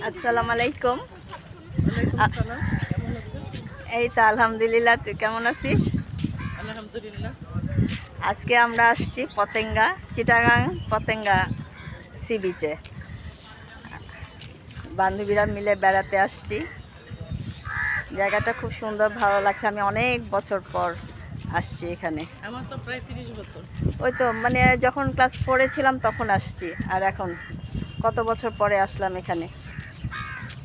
আসসালামু আলাইকুম। ওয়ালাইকুম সালাম। কেমন আছেন? এই তো আলহামদুলিল্লাহ, তুই কেমন আছিস? আলহামদুলিল্লাহ। আজকে আমরা আসছি পতেঙ্গা, চিটাগাং পতেঙ্গা সি বিচে। বান্ধবীরা মিলে বেড়াতে আসছি। জায়গাটা খুব সুন্দর, ভালো লাগছে। আমি অনেক বছর পর আসছি এখানে। আমার তো প্রায় 30 বছর। ওই তো মানে যখন ক্লাস 4-এ ছিলাম তখন আসছি, আর এখন কত বছর পরে আসলাম এখানে।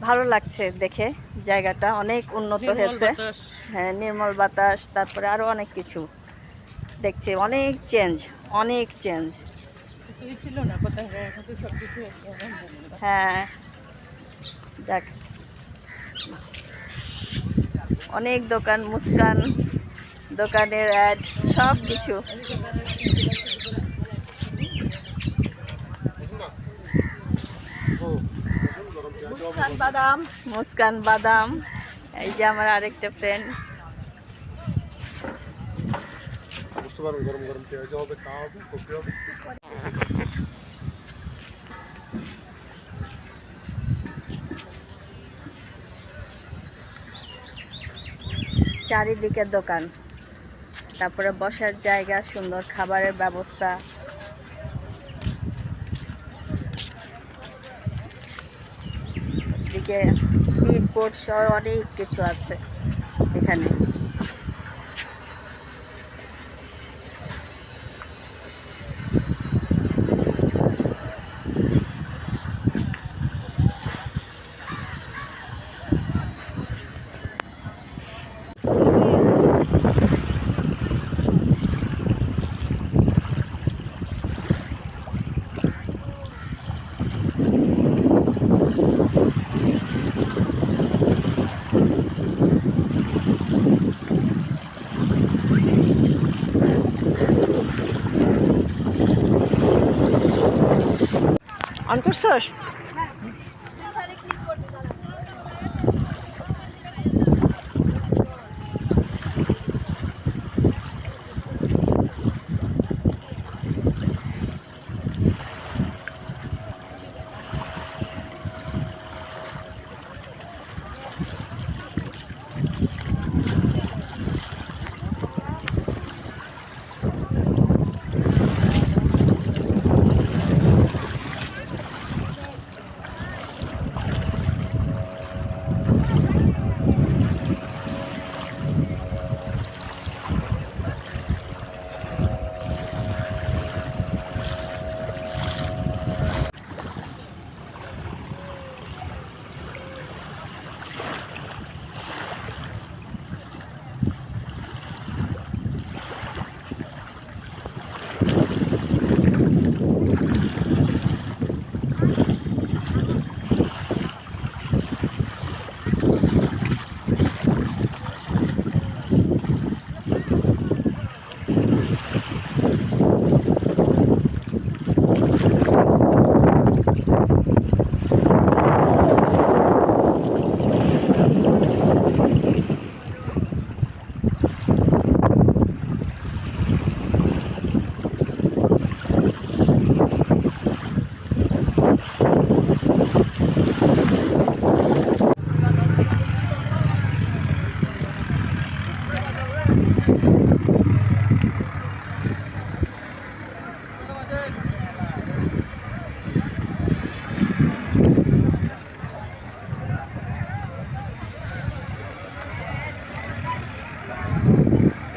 ভালো লাগছে দেখে, জায়গাটা অনেক উন্নত নির্মল হয়েছে। বাতাস। হ্যাঁ, নির্মল বাতাস, তারপরে আরও অনেক কিছু দেখছি। অনেক চেঞ্জ, অনেক চেঞ্জ। কিছুই ছিল না পতেঙ্গায়, এখন তো সবকিছু আছে আলহামদুলিল্লাহ। হ্যাঁ, যাক, অনেক দোকান, মুস্কান দোকানের অ্যাড, সব কিছু। মুস্কান বাদাম। মুস্কান বাদাম, এই যে আমার আরেকটা ফ্রেন্ড। বুঝতে পারেন গরম গরম পেঁয়াজ হবে, চা হবে, কফি হবে। চারিদিকে দোকান, তারপরে বসার জায়গা, সুন্দর খাবারের ব্যবস্থা। এদিকে স্পিড বোট সহ অনেক কিছু আছে এখানে। অন করছস?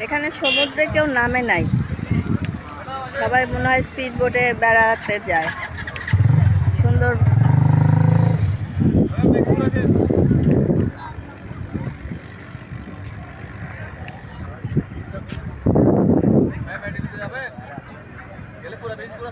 এখানে সমুদ্রে কেউ নামে নাই, সবাই মনে হয় স্পিড বোটে বেড়াতে যায়। সুন্দর। গেলে পুরো ব্রিজ পুরো